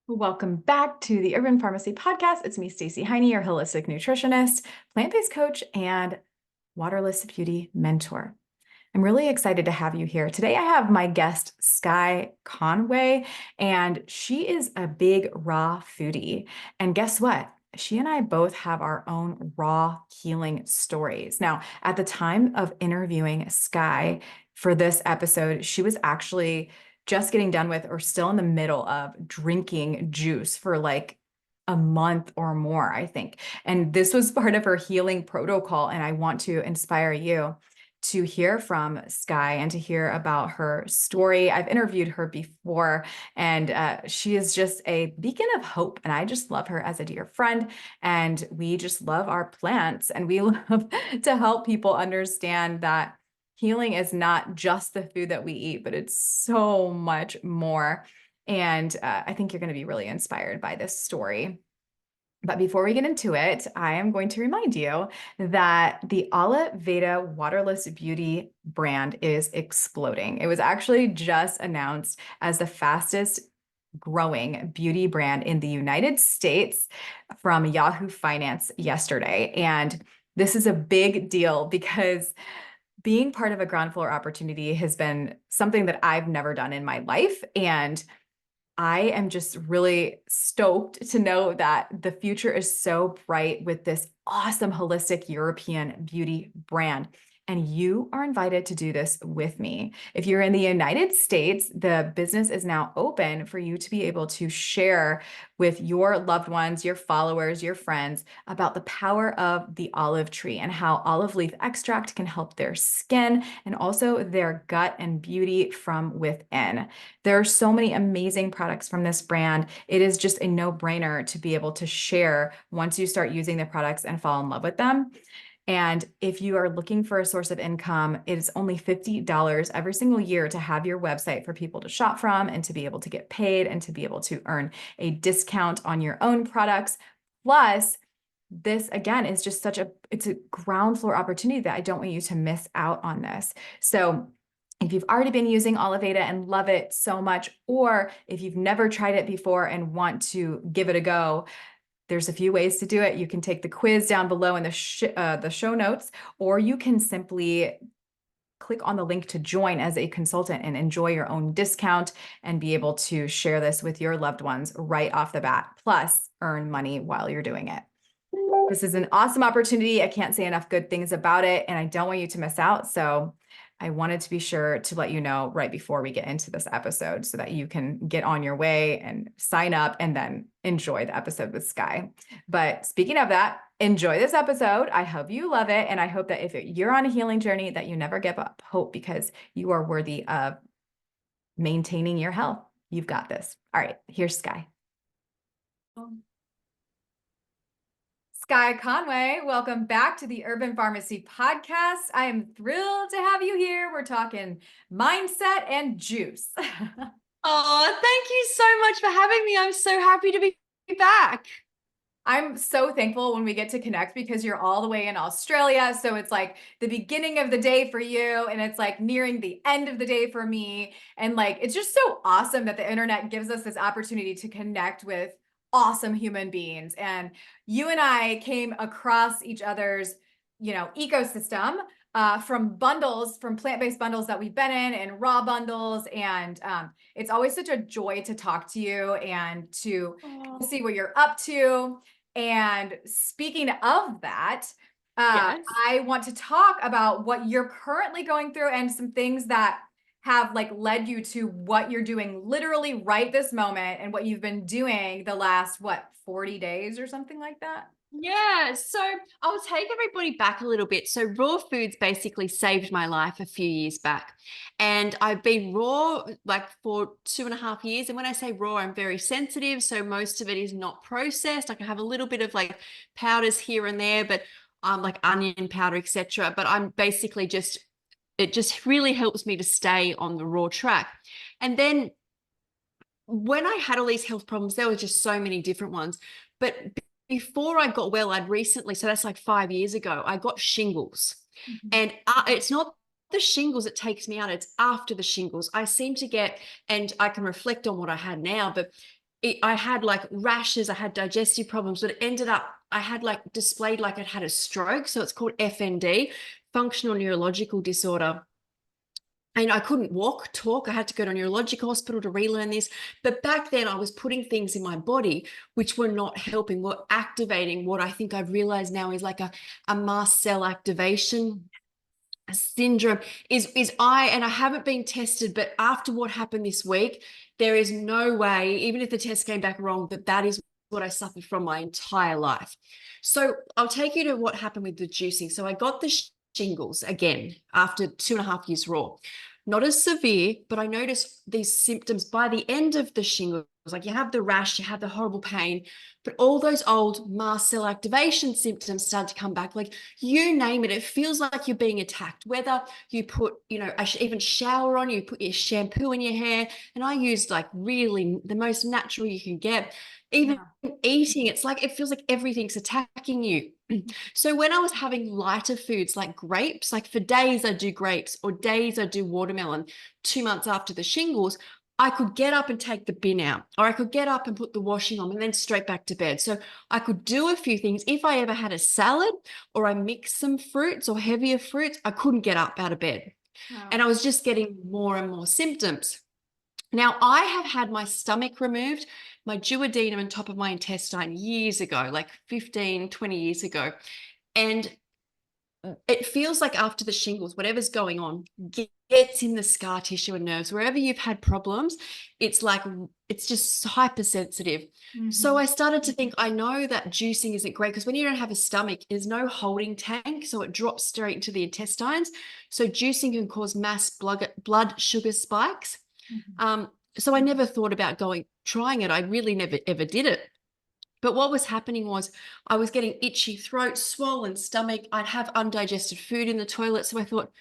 Welcome back to the Urban Pharmacy Podcast. It's me, Stacey Heine, your holistic nutritionist, plant-based coach, and waterless beauty mentor. I'm really excited to have you here. Today, I have my guest, Skye Conway, and she is a big raw foodie. And guess what? She and I both have our own raw healing stories. Now, at the time of interviewing Skye for this episode, she was actually just getting done with or still in the middle of drinking juice for like a month or more, I think. And this was part of her healing protocol. And I want to inspire you to hear from Skye and to hear about her story. I've interviewed her before, and she is just a beacon of hope. And I just love her as a dear friend. And we just love our plants, and we love to help people understand that healing is not just the food that we eat, but it's so much more. And I think you're going to be really inspired by this story. But before we get into it, I am going to remind you that the Oliveda Waterless Beauty brand is exploding. It was actually just announced as the fastest growing beauty brand in the United States from Yahoo Finance yesterday. And this is a big deal because being part of a ground floor opportunity has been something that I've never done in my life. And I am just really stoked to know that the future is so bright with this awesome holistic European beauty brand. And you are invited to do this with me. If you're in the United States, the business is now open for you to be able to share with your loved ones, your followers, your friends about the power of the olive tree and how olive leaf extract can help their skin and also their gut and beauty from within. There are so many amazing products from this brand. It is just a no-brainer to be able to share once you start using the products and fall in love with them. And if you are looking for a source of income, it is only $50 every single year to have your website for people to shop from and to be able to get paid and to be able to earn a discount on your own products. Plus, this again is just it's a ground floor opportunity that I don't want you to miss out on this. So if you've already been using Oliveda and love it so much, or if you've never tried it before and want to give it a go, there's a few ways to do it. You can take the quiz down below in the show notes, or you can simply click on the link to join as a consultant and enjoy your own discount and be able to share this with your loved ones right off the bat, plus earn money while you're doing it. This is an awesome opportunity. I can't say enough good things about it, and I don't want you to miss out. So I wanted to be sure to let you know right before we get into this episode so that you can get on your way and sign up and then enjoy the episode with Skye. But speaking of that, enjoy this episode. I hope you love it. And I hope that if you're on a healing journey, that you never give up hope because you are worthy of maintaining your health. You've got this. All right, here's Skye. Skye Conway, welcome back to the Urban Pharmacy Podcast. I am thrilled to have you here. We're talking mindset and juice. Oh, thank you so much for having me. I'm so happy to be back. I'm so thankful when we get to connect because you're all the way in Australia. So it's like the beginning of the day for you, and it's like nearing the end of the day for me. And like, it's just so awesome that the internet gives us this opportunity to connect with awesome human beings. And you and I came across each other's, ecosystem from bundles, from plant-based bundles that we've been in and raw bundles. And it's always such a joy to talk to you and to see what you're up to. And speaking of that, Yes. I want to talk about what you're currently going through and some things that have like led you to what you're doing literally right this moment and what you've been doing the last, 40 days or something like that? Yeah. So I'll take everybody back a little bit. So raw foods basically saved my life a few years back. And I've been raw like for 2.5 years. And when I say raw, I'm very sensitive. So most of it is not processed. I can have a little bit of like powders here and there, but like onion powder, etc. But I'm basically it just really helps me to stay on the raw track. And then when I had all these health problems, there were just so many different ones. But before I got well, I'd recently, so that's like 5 years ago, I got shingles. Mhm. And it's not the shingles that takes me out, it's after the shingles. I seem to get, and I can reflect on what I had now, but I had like rashes, I had digestive problems, but it ended up I had like displayed like I'd had a stroke. So it's called FND, functional neurological disorder. And I couldn't walk, talk. I had to go to a neurological hospital to relearn this. But back then, I was putting things in my body which were not helping, were activating what I think I've realized now is like a mast cell activation syndrome. And I haven't been tested, but after what happened this week, there is no way, even if the test came back wrong, that is what I suffered from my entire life. So I'll take you to what happened with the juicing. So I got the shingles again after 2.5 years raw. Not as severe, but I noticed these symptoms by the end of the shingles. Like you have the rash, you have the horrible pain, but all those old mast cell activation symptoms start to come back. Like you name it, it feels like you're being attacked. Whether you put, even shower on, you put your shampoo in your hair, and I used like really the most natural you can get. Even eating, it's like it feels like everything's attacking you. So when I was having lighter foods like grapes, like for days I do grapes or days I do watermelon, 2 months after the shingles, I could get up and take the bin out, or I could get up and put the washing on and then straight back to bed. So I could do a few things. If I ever had a salad or I mixed some fruits or heavier fruits, I couldn't get up out of bed. And I was just getting more and more symptoms. Now, I have had my stomach removed, my duodenum and top of my intestine years ago, like 15, 20 years ago. And it feels like after the shingles, whatever's going on gets in the scar tissue and nerves. Wherever you've had problems, it's like it's just hypersensitive. So I started to think, I know that juicing isn't great because when you don't have a stomach, there's no holding tank, so it drops straight into the intestines. So juicing can cause mass blood sugar spikes. So I never thought about trying it. I really never ever did it. But what was happening was I was getting itchy throat, swollen stomach. I'd have undigested food in the toilet. So I thought,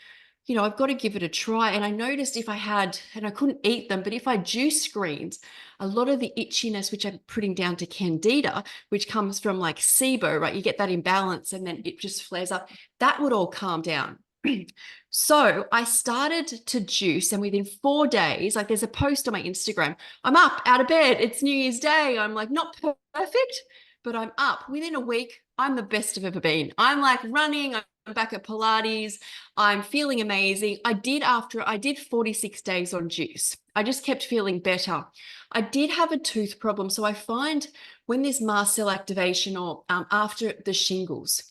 I've got to give it a try. And I noticed if I had, and I couldn't eat them, but if I juice greens, a lot of the itchiness, which I'm putting down to candida, which comes from like SIBO, right? You get that imbalance and then it just flares up. That would all calm down. So I started to juice, and within 4 days, like there's a post on my Instagram, I'm up out of bed. It's New Year's Day. I'm like not perfect, but I'm up. Within a week, I'm the best I've ever been. I'm like running. I'm back at Pilates. I'm feeling amazing. I did 46 days on juice. I just kept feeling better. I did have a tooth problem. So I find when there's mast cell activation or after the shingles,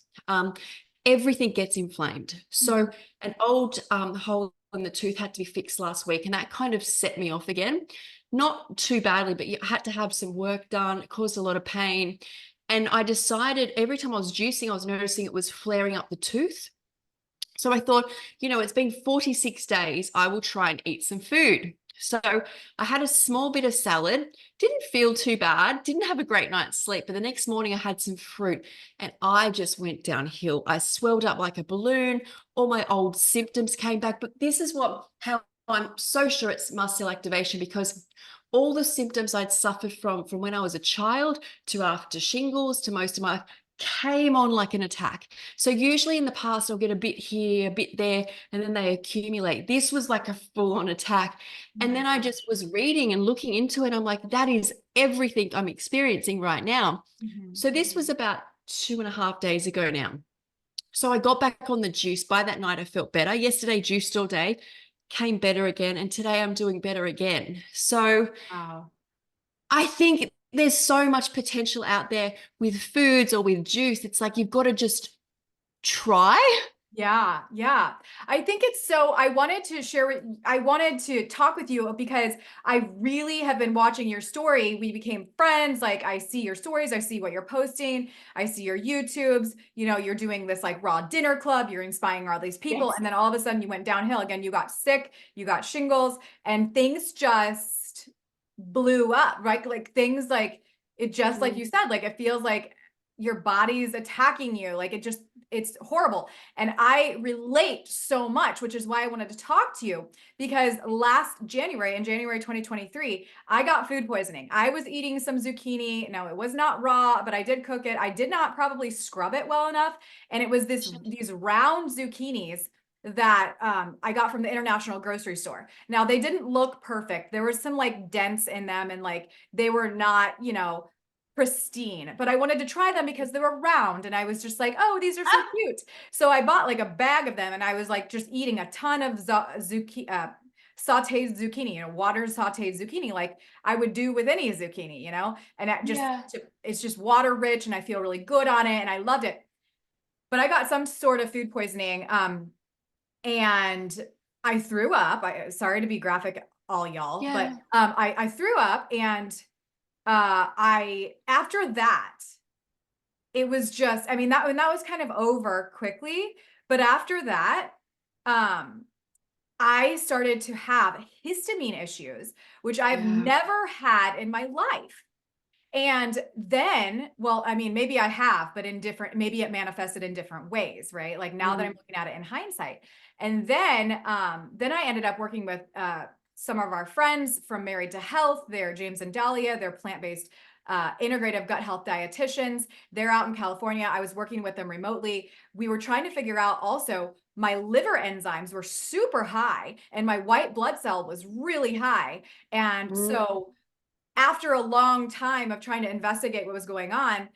everything gets inflamed. So an old hole in the tooth had to be fixed last week, and that kind of set me off again. Not too badly, but I had to have some work done. It caused a lot of pain. And I decided every time I was juicing, I was noticing it was flaring up the tooth. So I thought, it's been 46 days. I will try and eat some food. So I had a small bit of salad, didn't feel too bad, didn't have a great night's sleep. But the next morning I had some fruit and I just went downhill. I swelled up like a balloon. All my old symptoms came back. But this is how I'm so sure it's mast cell activation, because all the symptoms I'd suffered from when I was a child to after shingles to most of my life came on like an attack. So usually in the past, I'll get a bit here, a bit there, and then they accumulate. This was like a full-on attack. And then I just was reading and looking into it. I'm like, that is everything I'm experiencing right now. So this was about 2.5 days ago now. So I got back on the juice. By that night, I felt better. Yesterday, juiced all day, came better again. And today I'm doing better again. So I think there's so much potential out there with foods or with juice. It's like you've got to just try. Yeah, yeah. I think it's so, I wanted to talk with you because I really have been watching your story. We became friends. Like I see your stories, I see what you're posting, I see your YouTubes, you're doing this like raw dinner club, you're inspiring all these people. Yes. And then all of a sudden you went downhill again. You got sick, you got shingles, and things just blew up, right? Like things like it just, like you said, like it feels like your body's attacking you. Like it's horrible. And I relate so much, which is why I wanted to talk to you, because last January, in January 2023, I got food poisoning. I was eating some zucchini. No, it was not raw, but I did cook it. I did not probably scrub it well enough. And it was these round zucchinis that I got from the International Grocery Store. Now they didn't look perfect. There was some like dents in them, and like they were not, pristine, but I wanted to try them because they were round, and I was just like, oh, these are so cute. So I bought like a bag of them, and I was like just eating a ton of sauteed zucchini, water sauteed zucchini, like I would do with any zucchini, and Yeah. it's just water rich, and I feel really good on it, and I loved it. But I got some sort of food poisoning, and I threw up. Sorry to be graphic, all y'all, but Yeah. I threw up, and I after that, it was just, I mean, that was kind of over quickly, but after that, um, I started to have histamine issues, which I've Yeah. never had in my life. And then, well, I mean, maybe I have, but maybe it manifested in different ways, right? Like now that I'm looking at it in hindsight. And then I ended up working with some of our friends from Married to Health. They're James and Dahlia. They're plant-based integrative gut health dietitians. They're out in California. I was working with them remotely. We were trying to figure out also, my liver enzymes were super high and my white blood cell was really high. And Mm. so after a long time of trying to investigate what was going on,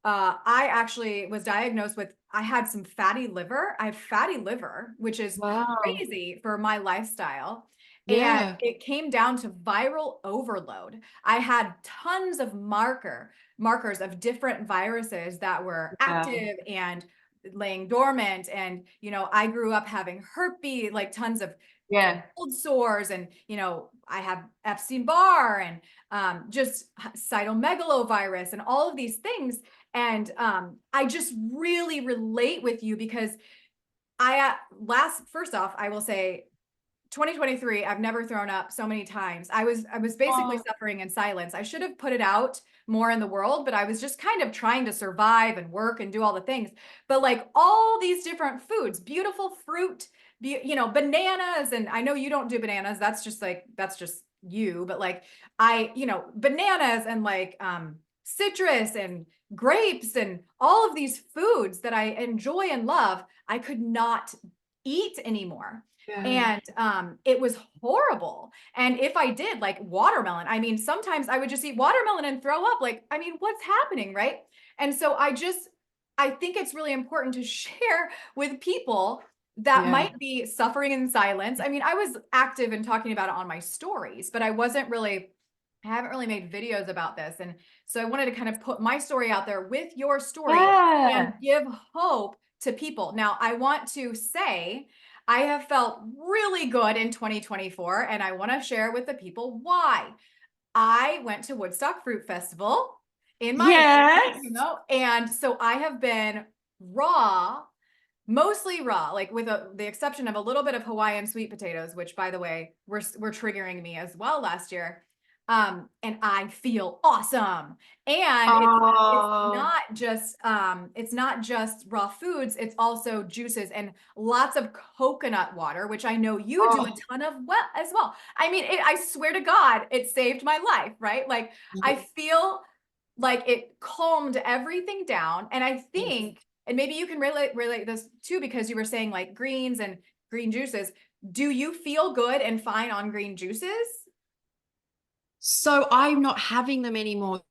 I actually was diagnosed with, I had some fatty liver. I have fatty liver, which is Wow. crazy for my lifestyle. And Yeah. it came down to viral overload. I had tons of markers of different viruses that were Yeah. active and laying dormant. And, I grew up having herpes, like tons of Yeah. cold sores, and I have Epstein-Barr, and just cytomegalovirus, and all of these things. And I just really relate with you because first off, I will say 2023, I've never thrown up so many times. I was basically Oh, suffering in silence. I should have put it out more in the world, but I was just kind of trying to survive and work and do all the things. But like all these different foods, beautiful fruit, bananas, and I know you don't do bananas. That's just you, but like bananas, and like citrus and grapes, and all of these foods that I enjoy and love, I could not eat anymore. yeah. And it was horrible. And if I did, like watermelon, I mean, sometimes I would just eat watermelon and throw up. Like, I mean, what's happening, right? And so I think it's really important to share with people that Yeah. might be suffering in silence. I mean, I was active in talking about it on my stories, but I haven't really made videos about this. And so I wanted to kind of put my story out there with your story and Yeah. give hope to people. Now, I want to say, I have felt really good in 2024, and I want to share with the people why. I went to Woodstock Fruit Festival in Miami, Yes. and so I have been raw, mostly raw, like with the exception of a little bit of Hawaiian sweet potatoes, which by the way, were triggering me as well last year. And I feel awesome. And Oh, it's not just raw foods, it's also juices and lots of coconut water, which I know you do a oh. ton of as well. I mean, I swear to God, it saved my life, right? Like I feel like it calmed everything down. And I Yes. think, and maybe you can relate this too, because you were saying like greens and green juices. Do you feel good and fine on green juices? So I'm not having them anymore.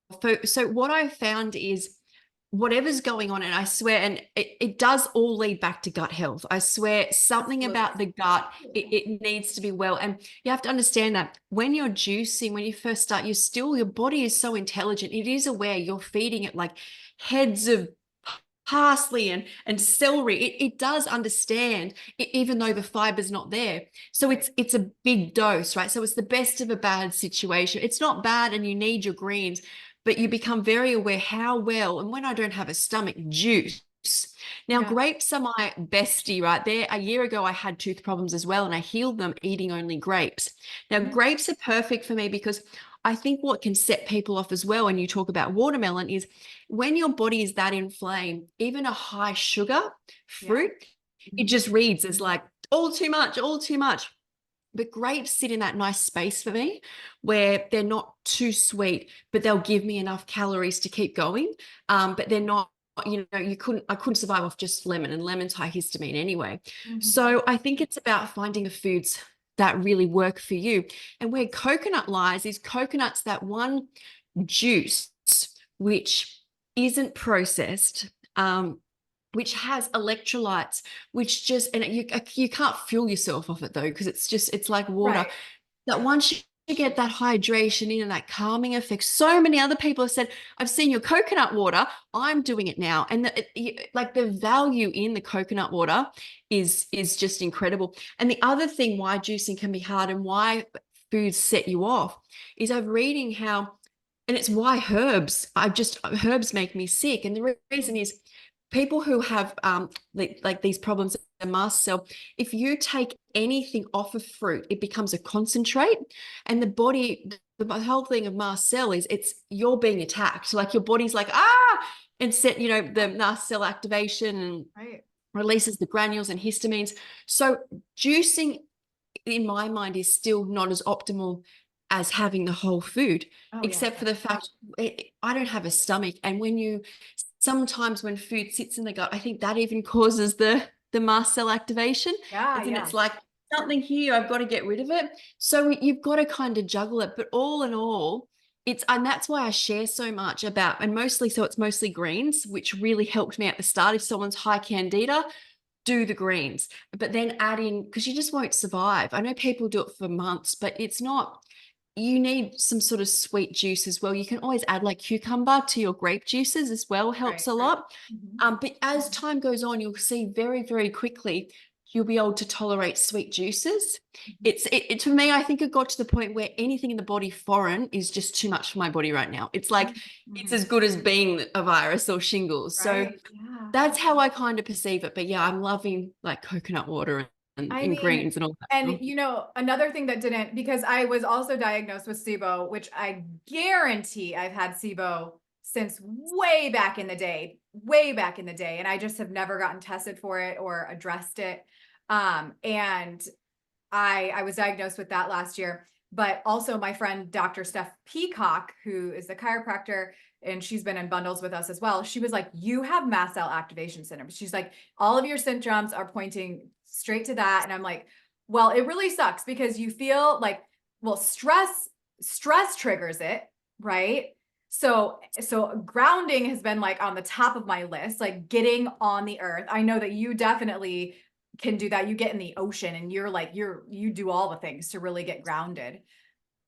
So what I found is whatever's going on, and I swear, and it does all lead back to gut health. I swear something about the gut, it needs to be well. And you have to understand that when you're juicing, when you first start, your body is so intelligent. It is aware you're feeding it like heads of parsley and celery. It does understand, even though the fiber's not there. So Right. it's a big dose, right? So it's the best of a bad situation. It's not bad and you need your greens, but you become very aware how well, and when I don't have a stomach, juice. Now, Yeah. grapes are my bestie, right? There, a year ago, I had tooth problems as well, and I healed them eating only grapes. Now, Yeah. grapes are perfect for me because I think what can set people off as well when you talk about watermelon is when your body is that inflamed, even a high sugar Yeah. fruit, it just reads as like all too much, all too much. But grapes sit in that nice space for me where they're not too sweet, but they'll give me enough calories to keep going. But they're not I couldn't survive off just lemon, and lemon's high histamine anyway. Mhm. So I think it's about finding the foods that really work for you. And where coconut lies is coconut's that one juice which isn't processed, which has electrolytes, which just, and you can't fuel yourself off it though, because it's like water. Right. That once you get that hydration in and that calming effect, so many other people have said, I've seen your coconut water, I'm doing it now. And like the value in the coconut water is just incredible. And the other thing why juicing can be hard and why foods set you off is I'm reading how, and it's why herbs make me sick. And the reason is people who have like these problems in mast cell, if you take anything off of fruit, it becomes a concentrate, and the body, the whole thing of mast cell is you're being attacked. So like your body's like, and set, the mast cell activation and Right. releases the granules and histamines. So juicing in my mind is still not as optimal as having the whole food, Oh yeah. except for the fact I don't have a stomach. And sometimes when food sits in the gut, I think that even causes the mast cell activation. Yeah, And yeah. it's like something here, I've got to get rid of it. So you've got to kind of juggle it. But all in all, and that's why I share so much about, and it's mostly greens, which really helped me at the start. If someone's high candida, do the greens, but then add in, because you just won't survive. I know people do it for months, but it's not, you need some sort of sweet juice as well. You can always add like cucumber to your grape juices as well, helps Right, a right. lot. Mhm. But as time goes on, you'll see very, very quickly you'll be able to tolerate sweet juices. Mhm. For me, I think it got to the point where anything in the body foreign is just too much for my body right now. It's like it's Mhm. as good as being a virus or shingles. So Right. Yeah. that's how I kind of perceive it. But yeah, I'm loving like coconut water I and mean, greens and all that and stuff. another thing that didn't, because I was also diagnosed with SIBO, which I guarantee I've had SIBO since way back in the day. And I just have never gotten tested for it or addressed it. And I was diagnosed with that last year. But also my friend, Dr. Steph Peacock, who is a chiropractor, and she's been in bundles with us as well. She was like, you have mast cell activation syndrome. She's like, all of your symptoms are pointing straight to that. And I'm like, well, it really sucks because you feel like, well, stress triggers it, right? So grounding has been like on the top of my list, like getting on the earth. I know that you definitely can do that. You get in the ocean and you do all the things to really get grounded.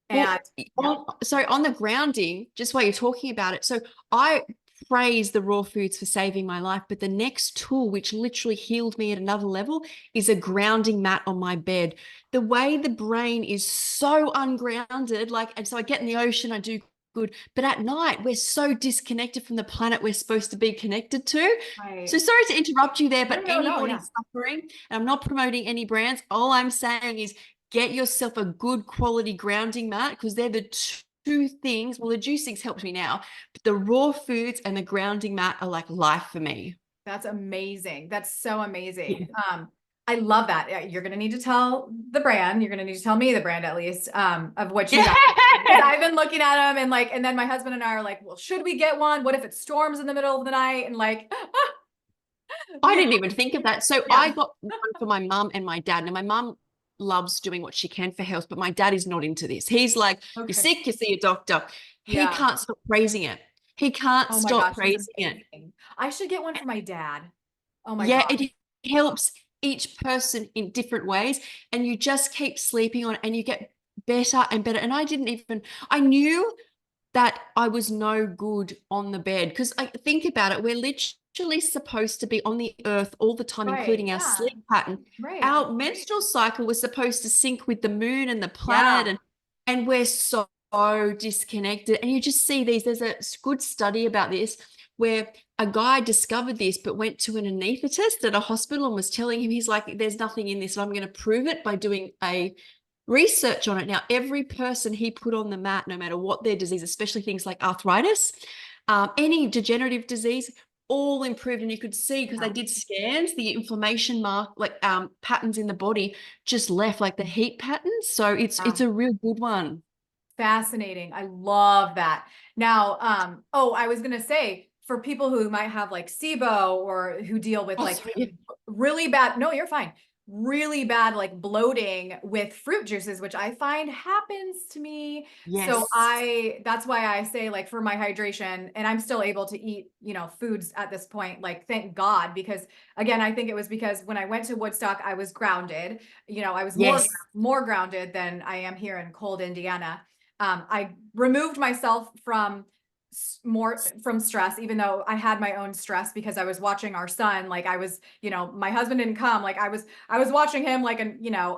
And Well, yeah, on the grounding, just while you're talking about it, so I praise the raw foods for saving my life, but the next tool, which literally healed me at another level, is a grounding mat on my bed. The way the brain is so ungrounded, and so I get in the ocean, I do good, but at night we're so disconnected from the planet we're supposed to be connected to. So right. sorry to interrupt you there, No, but no, no, anybody yeah. suffering, and I'm not promoting any brands, all I'm saying is get yourself a good quality grounding mat, because they're the two things. Well, the juicing's helped me now, but the raw foods and the grounding mat are like life for me. That's amazing. That's so Yeah. amazing. I love that. You're going to need to tell the brand. You're going to need to tell me the brand at least, of what you got. Because I've been looking at them and then my husband and I are like, well, should we get one? What if it storms in the middle of the night? And I you know, didn't even think of that. So I yeah. got one for my mum and my dad. Now, my mum loves doing what she can for health, but my dad is not into this. He's like, you're Okay. sick, you see a doctor. He Yeah. can't stop praising it. He can't Oh my stop gosh, it's praising it. amazing. I should get one for my dad. Oh my Yeah, gosh. it helps each person in different ways, and you just keep sleeping on it and you get better and better. And I knew that I was no good on the bed, because I think about it, we're literally supposed to be on the earth all the time, Right. including our Yeah. sleep pattern. Right. Our menstrual cycle was supposed to sync with the moon and the planet, Yeah. and we're so disconnected. And you just see there's a good study about this where a guy discovered this but went to an anaesthetist at a hospital and was telling him, he's like, there's nothing in this, and I'm going to prove it by doing a research on it. Now, every person he put on the mat, no matter what their disease, especially things like arthritis, any degenerative disease, all improved. And you could see, because they Yeah. did scans, the inflammation patterns in the body just left, like the heat patterns. So Yeah. it's a real good one. Fascinating. I love that. Now, oh, I was gonna say, for people who might have like SIBO or who deal with Oh, like sorry. really bad, no, you're fine. Really bad like bloating with fruit juices, which I find happens to me. So Yes. that's why I say like for my hydration, and I'm still able to eat, foods at this point, like thank God, because again, I think it was because when I went to Woodstock, I was grounded. I was Yes. more grounded than I am here in cold Indiana. I removed myself from more from stress, even though I had my own stress because I was watching our son. Like I was, my husband didn't come. Like I was watching him like a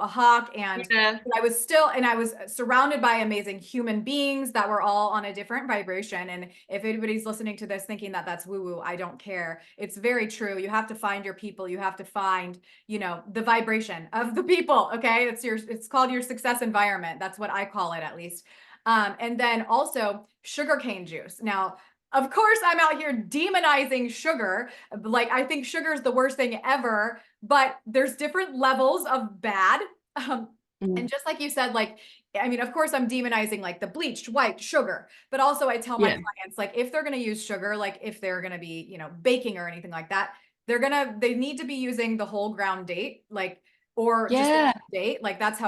hawk, and Yeah. I was surrounded by amazing human beings that were all on a different vibration. And if anybody's listening to this thinking that that's woo woo, I don't care. It's very true. You have to find your people. You have to find, the vibration of the people. Okay. It's called your success environment. That's what I call it, at least. And then also sugarcane juice. Now, of course, I'm out here demonizing sugar. Like, I think sugar is the worst thing ever, but there's different levels of bad. And Mm. just like you said, like, I mean, of course, I'm demonizing like the bleached white sugar, but also I tell my Yeah. clients, like, if they're going to use sugar, like if they're going to be, baking or anything like that, they need to be using the whole ground date, like, or just the Yeah. date. Like, that's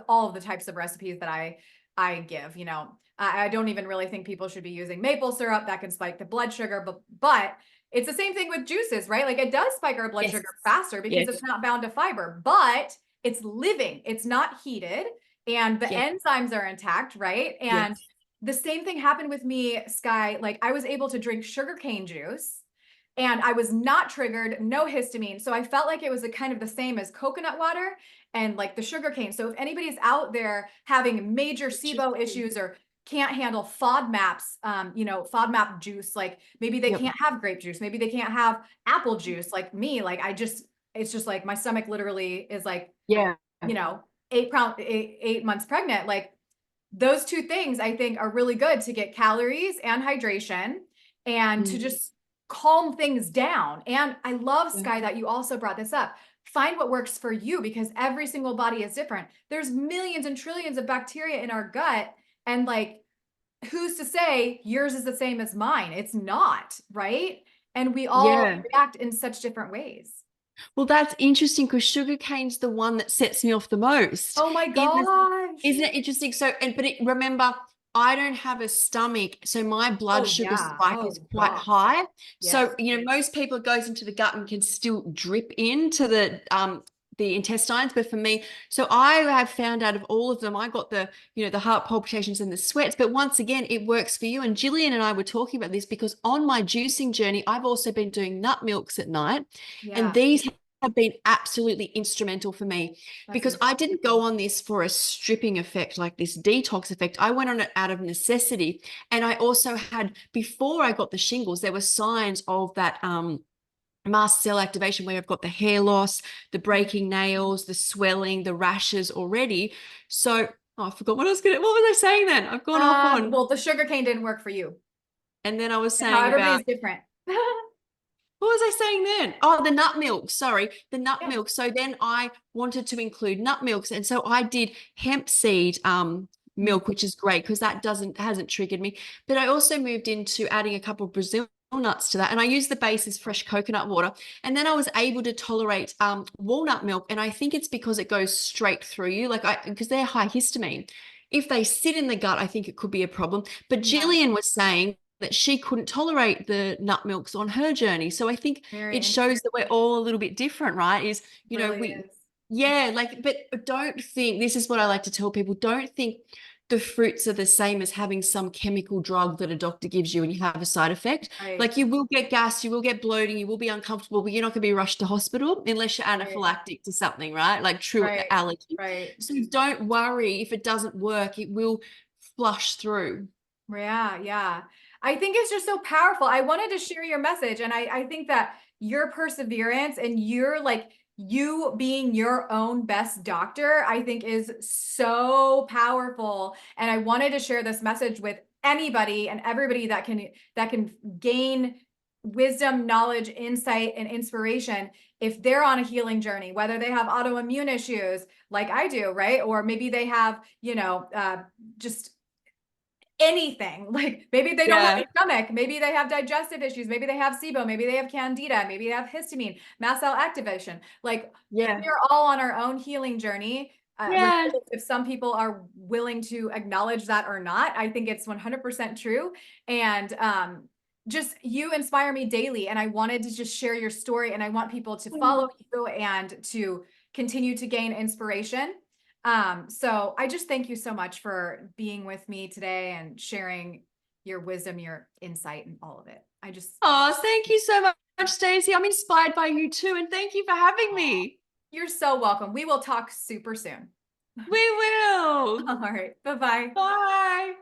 all of the types of recipes that I give. I don't even really think people should be using maple syrup that can spike the blood sugar, but it's the same thing with juices, right? Like it does spike our blood Yes. sugar faster because Yes. it's not bound to fiber, but it's living, it's not heated, and the Yes. enzymes are intact, right? And Yes. the same thing happened with me, Skye. Like I was able to drink sugarcane juice and I was not triggered, no histamine. So I felt like it was a kind of the same as coconut water and like the sugarcane. So if anybody's out there having major SIBO Interesting. issues or can't handle FODMAPs, FODMAP juice, like maybe they Yep. can't have grape juice, maybe they can't have apple juice, like me, like it's just like my stomach literally is like, Yeah. 8 months pregnant. Like those two things I think are really good to get calories and hydration and to Mm. just calm things down. And I love, Yeah. Skye, that you also brought this up. Find what works for you because every single body is different. There's millions and trillions of bacteria in our gut. And like, who's to say yours is the same as mine? It's not, right? And we all Yeah. react in such different ways. Well, that's interesting because sugarcane's the one that sets me off the most. Oh my Isn't gosh. isn't it interesting? So, remember, I don't have a stomach, so my blood Oh sugar yeah. spike is Oh quite gosh. high. So, Yes. most people it goes into the gut and can still drip into the intestines, but for me, so I have found out of all of them, I got the heart palpitations and the sweats. But once again, it works for you. And Jillian and I were talking about this because on my juicing journey, I've also been doing nut milks at night, and Yeah. these have been absolutely instrumental for me That's because I didn't go on this for a stripping effect, like this detox effect. I went on it out of necessity. And I also had, before I got the shingles, there were signs of that mast cell activation where I've got the hair loss, the breaking nails, the swelling, the rashes already. So I forgot what what was I saying then? I've gone off on, well, the sugar cane didn't work for you. and then I was That's how saying about, everybody's different. what was I saying then? Oh, the nut milk. Sorry, the nut Yeah. milk. So then I wanted to include nut milks, and so I did hemp seed milk, which is great because that hasn't triggered me. But I also moved into adding a couple of Brazil nuts to that, and I used the base as fresh coconut water. And then I was able to tolerate walnut milk, and I think it's because it goes straight through you, because they're high histamine. If they sit in the gut, I think it could be a problem. But Yeah. Jillian was saying that she couldn't tolerate the nut milks on her journey. So I think Very it interesting. shows that we're all a little bit different, right? Really We, is. yeah, but don't think, this is what I like to tell people, don't think the fruits are the same as having some chemical drug that a doctor gives you and you have a side effect. Right. Like you will get gas, you will get bloating, you will be uncomfortable, but you're not going to be rushed to hospital unless you're Right. anaphylactic to something, right? Like true Right. allergy. Right. So don't worry if it doesn't work, it will flush through. Yeah. Yeah. I think it's just so powerful. I wanted to share your message. And I think that your perseverance and your like you being your own best doctor, I think is so powerful. And I wanted to share this message with anybody and everybody that can gain wisdom, knowledge, insight, and inspiration if they're on a healing journey, whether they have autoimmune issues like I do, right? Or maybe they have, just anything. Like maybe they don't have Yeah. a stomach, maybe they have digestive issues, maybe they have SIBO, maybe they have candida, maybe they have histamine, mast cell activation. Like Yeah. we're all on our own healing journey. Yeah. Regardless if some people are willing to acknowledge that or not, I think it's 100% true. And just you inspire me daily. And I wanted to just share your story, and I want people to follow you and to continue to gain inspiration. So I just thank you so much for being with me today and sharing your wisdom, your insight, and all of it. Oh, thank you so much, Stacey. I'm inspired by you too. And thank you for having me. You're so welcome. We will talk super soon. We will. All right. Bye bye. Bye.